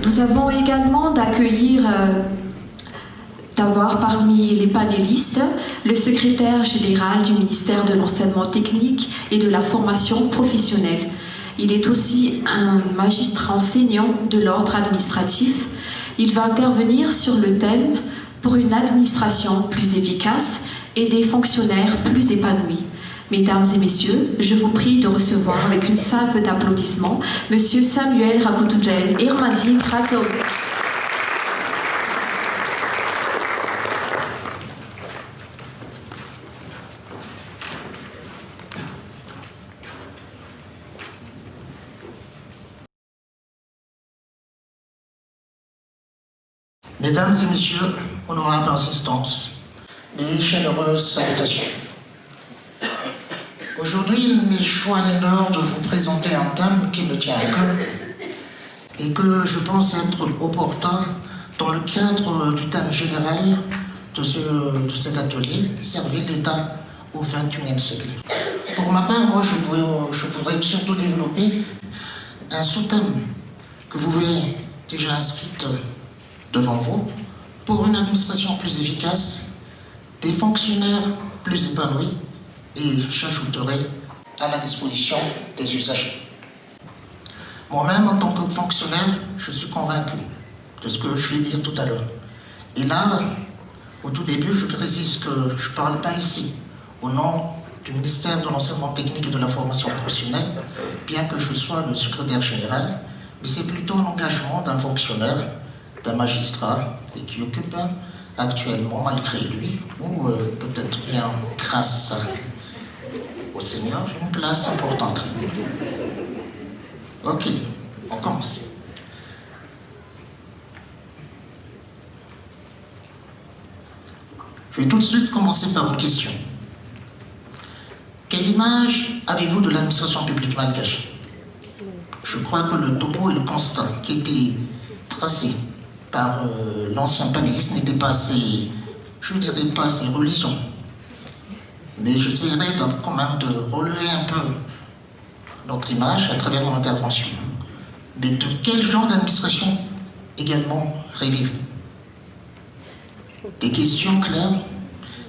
Nous avons également d'avoir parmi les panélistes le secrétaire général du ministère de l'Enseignement technique et de la formation professionnelle. Il est aussi un magistrat enseignant de l'ordre administratif. Il va intervenir sur le thème « Pour une administration plus efficace et des fonctionnaires plus épanouis ». Mesdames et messieurs, je vous prie de recevoir avec une salve d'applaudissements Monsieur Samuel Rakoutoudjen Irmadi Prato. Mesdames et messieurs, honorables assistants, mes chaleureuses salutations. Aujourd'hui, il m'est choix l'honneur de vous présenter un thème qui me tient à cœur et que je pense être opportun dans le cadre du thème général de cet atelier, servir l'État au XXIe siècle. Pour ma part, moi, je voudrais surtout développer un sous-thème que vous voyez déjà inscrit devant vous, pour une administration plus efficace, des fonctionnaires plus épanouis, et j'ajouterai à la disposition des usagers. Moi-même, en tant que fonctionnaire, je suis convaincu de ce que je vais dire tout à l'heure. Et là, au tout début, je précise que je ne parle pas ici au nom du ministère de l'Enseignement technique et de la formation professionnelle, bien que je sois le secrétaire général, mais c'est plutôt un engagement d'un fonctionnaire, d'un magistrat, et qui occupe actuellement, malgré lui, ou peut-être bien grâce au Seigneur, une place importante. Ok, on commence. Je vais tout de suite commencer par une question. Quelle image avez-vous de l'administration publique malgache? Je crois que le topo et le constat qui étaient tracés par l'ancien panéliste n'étaient pas assez, je ne dirais pas assez religieux. Mais j'essaierai quand même de relever un peu notre image à travers mon intervention. Mais de quel genre d'administration également rêvez-vous? Des questions claires,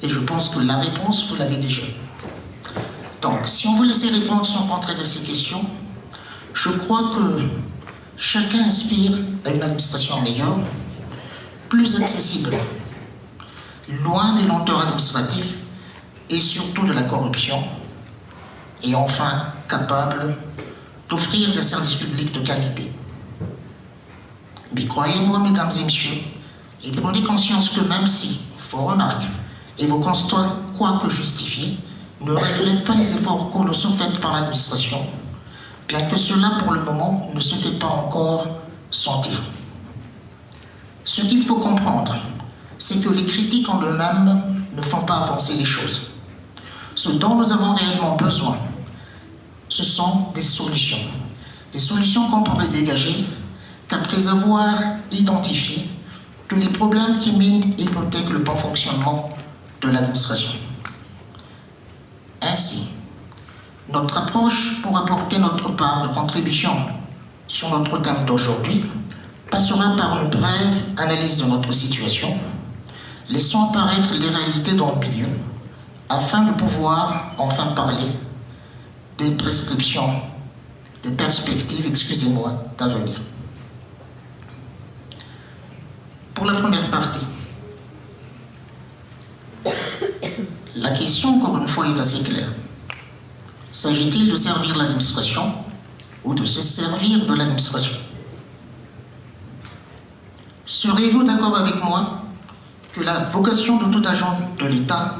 et je pense que la réponse, vous l'avez déjà. Donc, si on vous laissait répondre sans rentrer dans ces questions, je crois que chacun aspire à une administration meilleure, plus accessible, loin des lenteurs administratives, et surtout de la corruption, et enfin capable d'offrir des services publics de qualité. Mais croyez-moi, mesdames et messieurs, et prenez conscience que même si vos remarques et vos constats, quoique justifiés, ne reflètent pas les efforts colossaux faits par l'administration, bien que cela, pour le moment, ne se fait pas encore sentir. Ce qu'il faut comprendre, c'est que les critiques en eux-mêmes ne font pas avancer les choses. Ce dont nous avons réellement besoin, ce sont des solutions. Des solutions qu'on pourrait dégager qu'après avoir identifié tous les problèmes qui minent et hypothèquent le bon fonctionnement de l'administration. Ainsi, notre approche pour apporter notre part de contribution sur notre thème d'aujourd'hui passera par une brève analyse de notre situation, laissant apparaître les réalités dans le milieu, afin de pouvoir enfin parler des prescriptions, des perspectives, excusez-moi, d'avenir. Pour la première partie, la question, encore une fois, est assez claire. S'agit-il de servir l'administration ou de se servir de l'administration? Serez-vous d'accord avec moi que la vocation de tout agent de l'État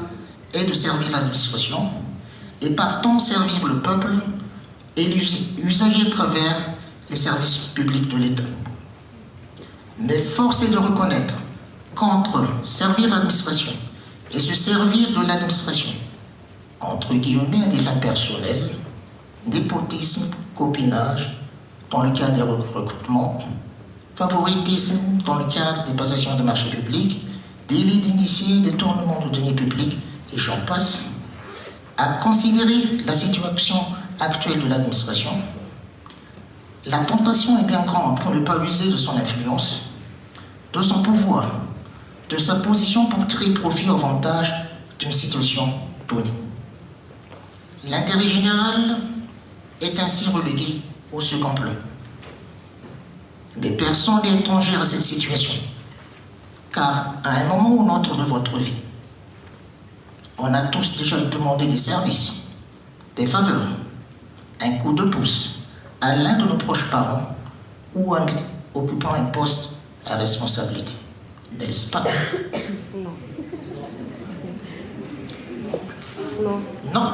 est de servir l'administration et partant servir le peuple et l'usager à travers les services publics de l'État? Mais force est de reconnaître qu'entre servir l'administration et se servir de l'administration, entre guillemets à des fins personnelles, népotisme, copinage dans le cadre des recrutements, favoritisme dans le cadre des passations de marchés publics, délit d'initiés, détournement de deniers publics, et j'en passe, à considérer la situation actuelle de l'administration, la tentation est bien grande pour ne pas user de son influence, de son pouvoir, de sa position pour tirer profit au avantage d'une situation donnée. L'intérêt général est ainsi relégué au second plan. Mais personne n'est étrangère à cette situation, car à un moment ou un autre de votre vie, on a tous déjà demandé des services, des faveurs, un coup de pouce à l'un de nos proches parents ou amis occupant un poste à responsabilité. N'est-ce pas? Non. Non. Non.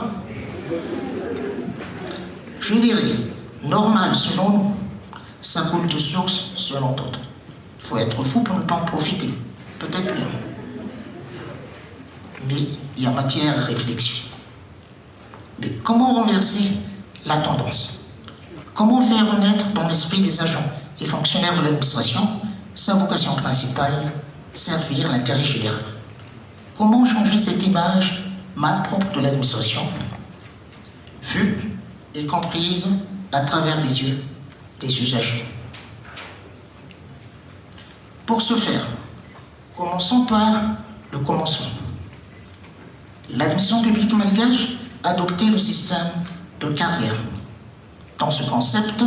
Je dirais, normal selon nous, ça coule de source selon d'autres. Il faut être fou pour ne pas en profiter. Peut-être bien. Mais il y a matière à réflexion. Mais comment renverser la tendance? Comment faire renaître dans l'esprit des agents et fonctionnaires de l'administration sa vocation principale, servir l'intérêt général? Comment changer cette image malpropre de l'administration, vue et comprise à travers les yeux des usagers? Pour ce faire, commençons par le commencement. L'administration publique malgache a adopté le système de carrière. Dans ce concept,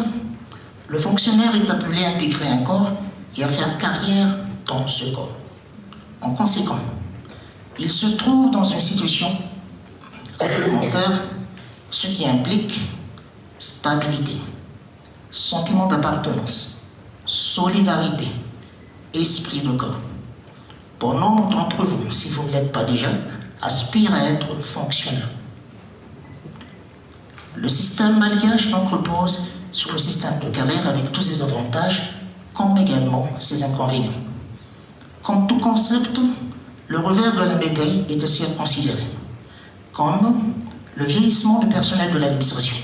le fonctionnaire est appelé à intégrer un corps et à faire carrière dans ce corps. En conséquence, il se trouve dans une situation réglementaire, ce qui implique stabilité, sentiment d'appartenance, solidarité, esprit de corps. Bon nombre d'entre vous, si vous ne l'êtes pas déjà, aspirent à être fonctionnaires. Le système malgache donc repose sur le système de carrière avec tous ses avantages, comme également ses inconvénients. Comme tout concept, le revers de la médaille est aussi à considérer, comme le vieillissement du personnel de l'administration.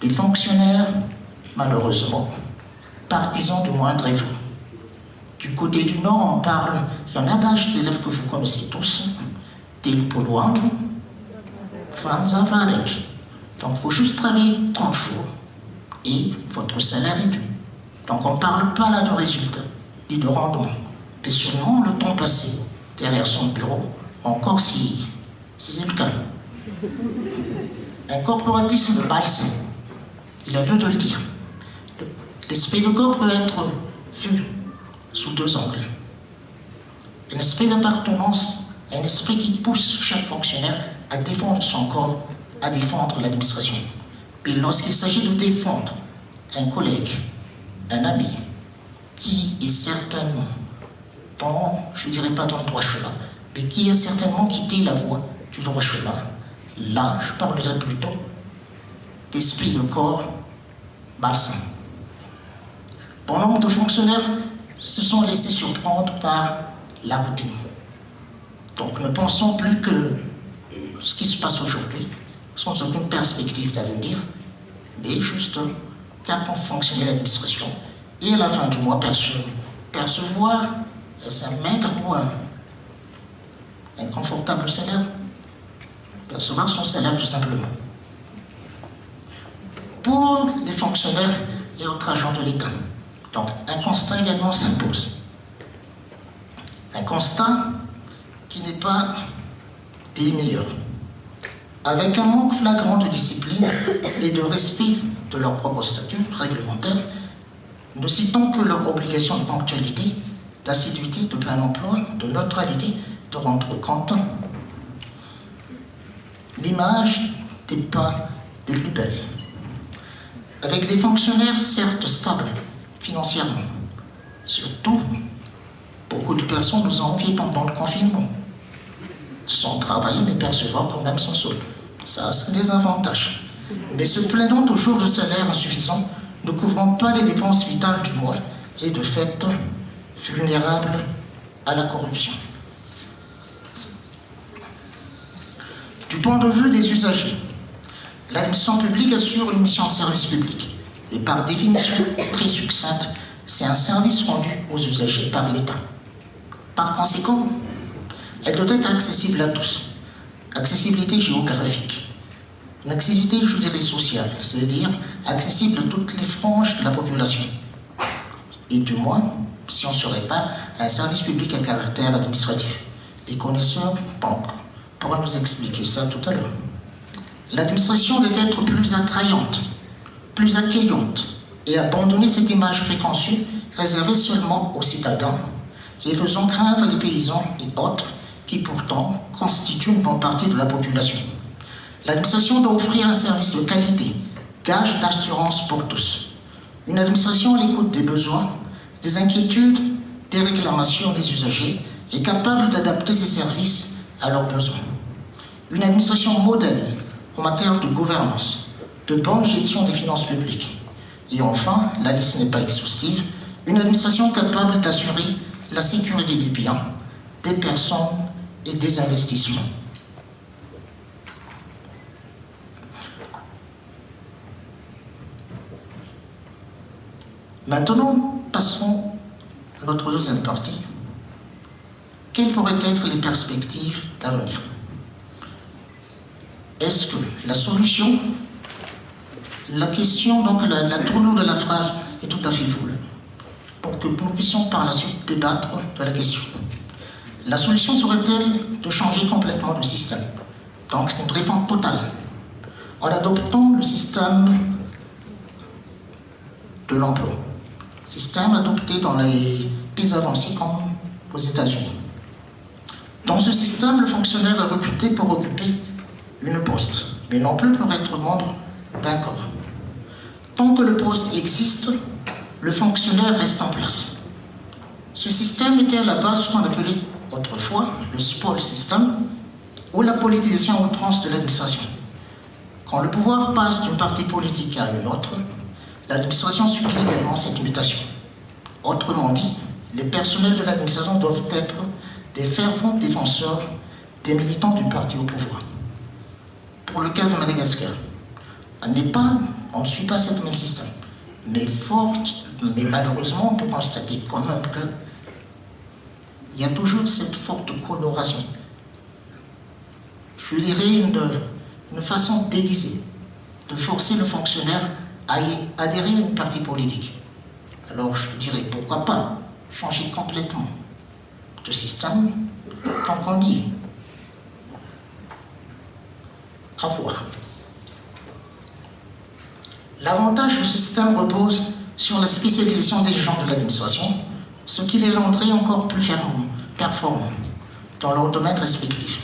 Des fonctionnaires, malheureusement, partisans du moindre effort. Du côté du Nord, on parle, il y en a d'âge élèves que vous connaissez tous, Tel Poloandou, Franza Varek. Donc il faut juste travailler 30 jours et votre salaire est dû. Donc on ne parle pas là de résultats et de rendement, mais seulement le temps passé derrière son bureau, encore si c'est le cas. Un corporatisme malsain, il a lieu de le dire. L'esprit de corps peut être vu sous deux angles. Un esprit d'appartenance, un esprit qui pousse chaque fonctionnaire à défendre son corps, à défendre l'administration. Et lorsqu'il s'agit de défendre un collègue, un ami, qui est certainement dans, je ne dirais pas dans le droit chemin, mais qui a certainement quitté la voie du droit chemin, là, je parlerai plutôt d'esprit de corps malsain. Bon nombre de fonctionnaires se sont laissés surprendre par la routine. Donc ne pensons plus que ce qui se passe aujourd'hui, sans aucune perspective d'avenir, mais juste faire fonctionner l'administration et à la fin du mois percevoir un maigre ou un confortable salaire, percevoir son salaire tout simplement. Pour les fonctionnaires et autres agents de l'État, donc un constat également s'impose. Un constat qui n'est pas des meilleurs. Avec un manque flagrant de discipline et de respect de leur propre statut réglementaire, ne citant que leur obligation de ponctualité, d'assiduité, de plein emploi, de neutralité, de rendre compte. L'image n'est pas des plus belles. Avec des fonctionnaires certes stables financièrement, surtout, beaucoup de personnes nous ont envié pendant le confinement, sans travailler mais percevoir quand même son solde. Ça, c'est des avantages. Mais se plaignant toujours de salaire insuffisant, ne couvrant pas les dépenses vitales du mois et de fait vulnérables à la corruption. Du point de vue des usagers, l'administration publique assure une mission de service public et par définition très succincte, c'est un service rendu aux usagers par l'État. Par conséquent, elle doit être accessible à tous. Accessibilité géographique, une accessibilité, je dirais, sociale, c'est-à-dire accessible à toutes les franges de la population. Et du moins, si on se réfère à un service public à caractère administratif. Les connaisseurs pourront nous expliquer ça tout à l'heure. L'administration doit être plus attrayante, plus accueillante, et abandonner cette image préconçue réservée seulement aux citadins et faisant craindre les paysans et autres qui pourtant constituent une bonne partie de la population. L'administration doit offrir un service de qualité, gage d'assurance pour tous. Une administration à l'écoute des besoins, des inquiétudes, des réclamations des usagers est capable d'adapter ses services à leurs besoins. Une administration modèle en matière de gouvernance, de bonne gestion des finances publiques. Et enfin, la liste n'est pas exhaustive, une administration capable d'assurer la sécurité des biens, des personnes et des investissements. Maintenant, passons à notre deuxième partie. Quelles pourraient être les perspectives d'avenir? Est-ce que la solution, la question, donc la tournure de la phrase est tout à fait voulue, pour que nous puissions par la suite débattre de la question. La solution serait-elle de changer complètement le système? Donc c'est une réforme totale, en adoptant le système de l'emploi, système adopté dans les pays avancés comme aux États-Unis. Dans ce système, le fonctionnaire est recruté pour occuper une poste, mais non plus pour être membre d'un corps. Tant que le poste existe, le fonctionnaire reste en place. Ce système était à la base ce qu'on appelait autrefois le spoil system, ou la politisation à outrance de l'administration. Quand le pouvoir passe d'une partie politique à une autre, l'administration subit également cette mutation. Autrement dit, les personnels de l'administration doivent être des fervents défenseurs des militants du parti au pouvoir. Pour le cas de Madagascar, on ne suit pas ce même système. Mais malheureusement, on peut constater quand même qu'il y a toujours cette forte coloration. Je dirais une façon déguisée de forcer le fonctionnaire à adhérer à une partie politique. Alors je dirais pourquoi pas changer complètement de système tant qu'on y est. À voir. L'avantage du système repose sur la spécialisation des gens de l'administration, ce qui les rendrait encore plus performants dans leur domaine respectif.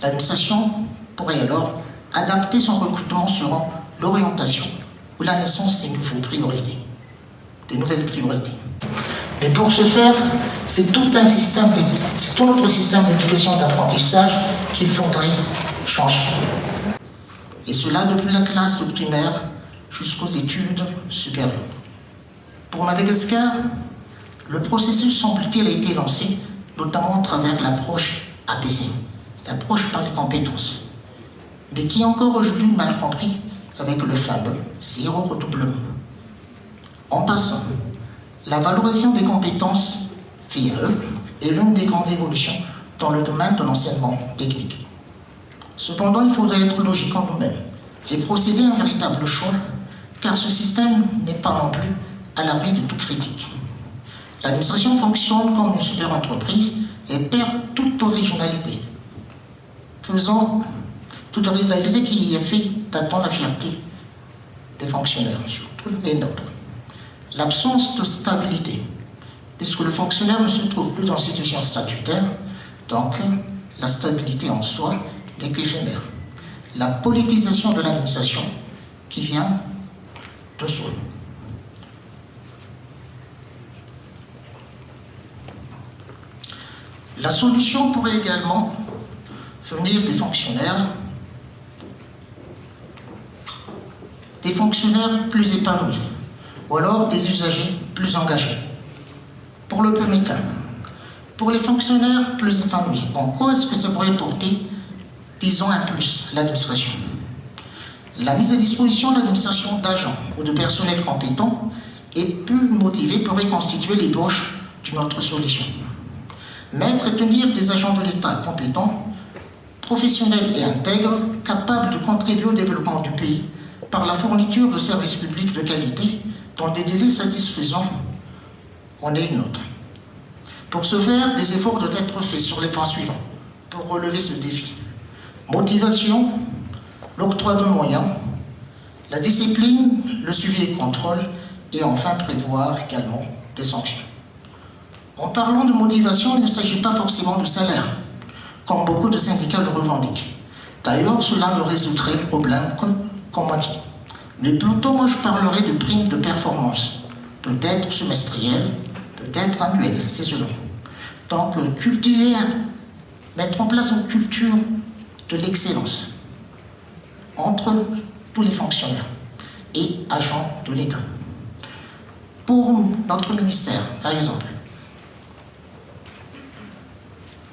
L'administration pourrait alors adapter son recrutement selon l'orientation ou la naissance des nouvelles priorités. Mais pour ce faire, c'est tout notre système d'éducation et d'apprentissage qu'il faudrait changer. Et cela depuis la classe de primaire jusqu'aux études supérieures. Pour Madagascar, le processus semble-t-il a été lancé notamment à travers l'approche APC, l'approche par les compétences, mais qui est encore aujourd'hui mal compris avec le fameux zéro redoublement. En passant, la valorisation des compétences VAE est l'une des grandes évolutions dans le domaine de l'enseignement technique. Cependant, il faudrait être logique en nous-mêmes et procéder à un véritable choix, car ce système n'est pas non plus à l'abri de toute critique. L'administration fonctionne comme une super entreprise et perd toute originalité, qui a fait attendre la fierté des fonctionnaires, surtout les nôtres. L'absence de stabilité, puisque le fonctionnaire ne se trouve plus dans l'institution statutaire, donc la stabilité en soi n'est qu'éphémère. La politisation de l'administration qui vient de soi. La solution pourrait également venir des fonctionnaires plus épanouis, ou alors des usagers plus engagés. Pour le premier cas, pour les fonctionnaires plus épanouis, en quoi est-ce que ça pourrait porter, disons, un plus l'administration? La mise à disposition de l'administration d'agents ou de personnel compétent et plus motivé pourrait constituer l'ébauche d'une autre solution. Mettre et tenir des agents de l'État compétents, professionnels et intègres, capables de contribuer au développement du pays par la fourniture de services publics de qualité dans des délais satisfaisants, on est une autre. Pour ce faire, des efforts doivent être faits sur les points suivants pour relever ce défi. Motivation, l'octroi de moyens, la discipline, le suivi et contrôle, et enfin prévoir également des sanctions. En parlant de motivation, il ne s'agit pas forcément de salaire, comme beaucoup de syndicats le revendiquent. D'ailleurs, cela ne résoudrait le problème qu'en moitié. Mais plutôt, moi, je parlerai de primes de performance, peut-être semestrielles, peut-être annuelles, c'est selon. Donc, mettre en place une culture de l'excellence entre tous les fonctionnaires et agents de l'État. Pour notre ministère, par exemple,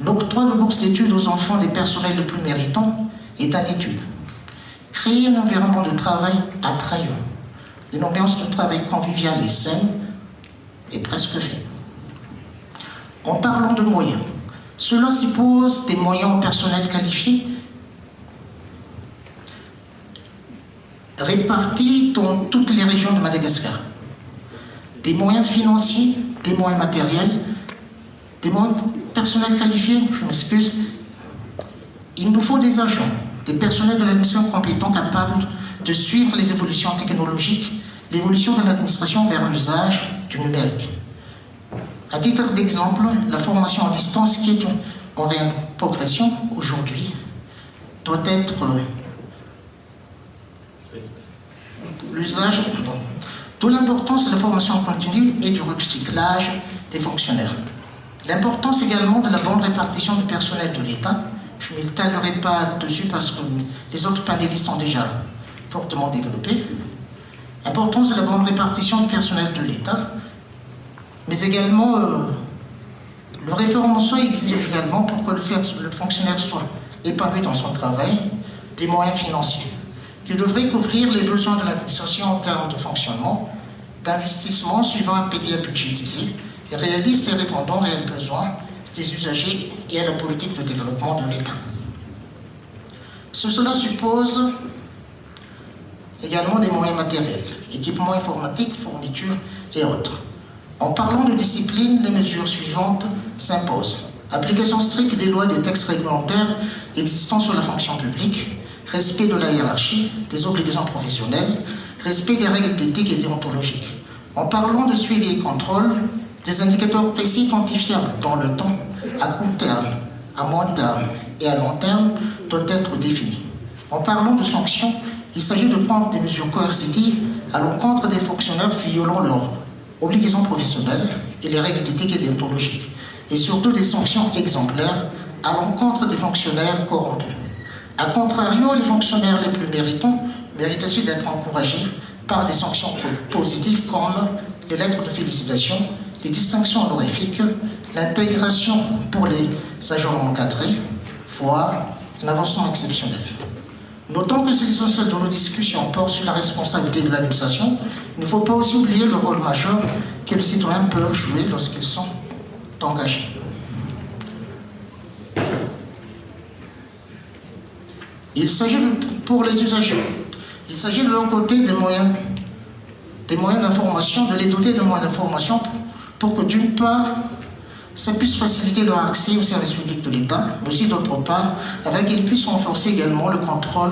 l'octroi de bourses d'études aux enfants des personnels les plus méritants est en étude. Créer un environnement de travail attrayant, une ambiance de travail conviviale et saine est presque fait. En parlant de moyens, cela suppose des moyens personnels qualifiés répartis dans toutes les régions de Madagascar. Des moyens financiers, des moyens matériels, des moyens personnels qualifiés, je m'excuse. Il nous faut des agents, des personnels de l'administration compétents capables de suivre les évolutions technologiques, l'évolution de l'administration vers l'usage du numérique. À titre d'exemple, la formation à distance qui est en réelle progression aujourd'hui doit être l'usage. D'où l'importance de la formation continue et du recyclage des fonctionnaires. L'importance également de la bonne répartition du personnel de l'État. Je ne m'étalerai pas dessus parce que les autres panélistes sont déjà fortement développés. L'importance de la bonne répartition du personnel de l'État, mais également le référencement exige également pour que le fonctionnaire soit épanoui dans son travail des moyens financiers qui devraient couvrir les besoins de l'administration en termes de fonctionnement, d'investissement suivant un PDA budgétisé et réaliste et répondant aux réels besoins des usagers et à la politique de développement de l'État. Cela suppose également des moyens matériels, équipements informatiques, fournitures et autres. En parlant de discipline, les mesures suivantes s'imposent. Application stricte des lois et des textes réglementaires existants sur la fonction publique, respect de la hiérarchie, des obligations professionnelles, respect des règles d'éthique et déontologiques. En parlant de suivi et contrôle, des indicateurs précis quantifiables dans le temps, à court terme, à moyen terme et à long terme doivent être définis. En parlant de sanctions, il s'agit de prendre des mesures coercitives à l'encontre des fonctionnaires violant leurs obligations professionnelles et les règles d'éthique et déontologiques, et surtout des sanctions exemplaires à l'encontre des fonctionnaires corrompus. A contrario, les fonctionnaires les plus méritants méritent aussi d'être encouragés par des sanctions positives comme les lettres de félicitations, les distinctions honorifiques, l'intégration pour les agents encadrés, voire un avancement exceptionnel. Notons que c'est l'essentiel de nos discussions porte sur la responsabilité de l'administration. Il ne faut pas aussi oublier le rôle majeur que les citoyens peuvent jouer lorsqu'ils sont engagés. Il s'agit pour les usagers, il s'agit de leur côté des moyens d'information, de les doter de moyens d'information pour que d'une part, ça puisse faciliter leur accès aux services publics de l'État, mais aussi d'autre part, afin qu'ils puissent renforcer également le contrôle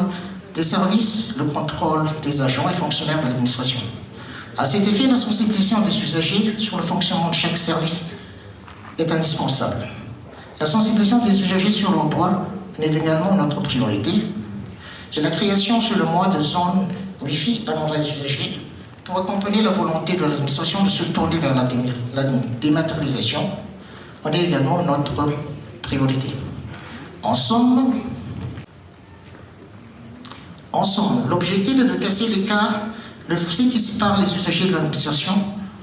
des services, le contrôle des agents et fonctionnaires de l'administration. À cet effet, la sensibilisation des usagers sur le fonctionnement de chaque service est indispensable. La sensibilisation des usagers sur leurs droits est également notre priorité, et la création sur le mois de zones Wi-Fi à l'endroit des usagers pour accompagner la volonté de l'administration de se tourner vers la dématérialisation en est également notre priorité. En somme, l'objectif est de casser l'écart, le fossé qui sépare les usagers de l'administration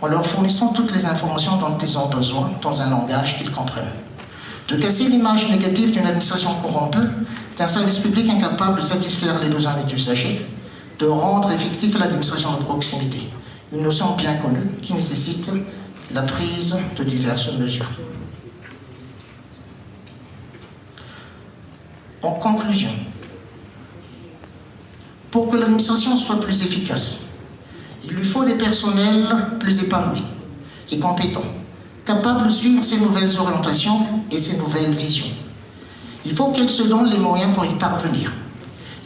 en leur fournissant toutes les informations dont ils ont besoin dans un langage qu'ils comprennent. De casser l'image négative d'une administration corrompue, d'un service public incapable de satisfaire les besoins des usagers, de rendre effective l'administration de proximité, une notion bien connue qui nécessite la prise de diverses mesures. En conclusion, Pour que l'administration soit plus efficace, il lui faut des personnels plus épanouis et compétents, capables de suivre ces nouvelles orientations et ces nouvelles visions. Il faut qu'elle se donne les moyens pour y parvenir.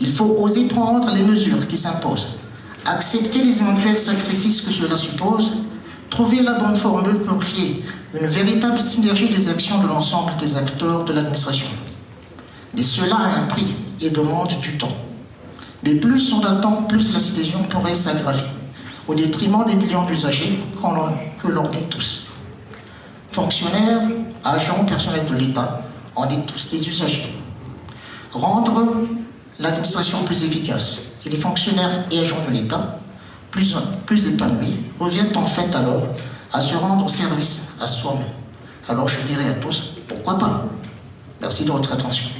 Il faut oser prendre les mesures qui s'imposent, accepter les éventuels sacrifices que cela suppose, trouver la bonne formule pour créer une véritable synergie des actions de l'ensemble des acteurs de l'administration. Mais cela a un prix et demande du temps. Mais plus on attend, plus la situation pourrait s'aggraver, au détriment des millions d'usagers que l'on est tous. Fonctionnaires, agents, personnels de l'État, on est tous des usagers. Rendre l'administration plus efficace et les fonctionnaires et agents de l'État plus épanouis revient en fait alors à se rendre service à soi-même. Alors je dirais à tous, pourquoi pas? Merci de votre attention.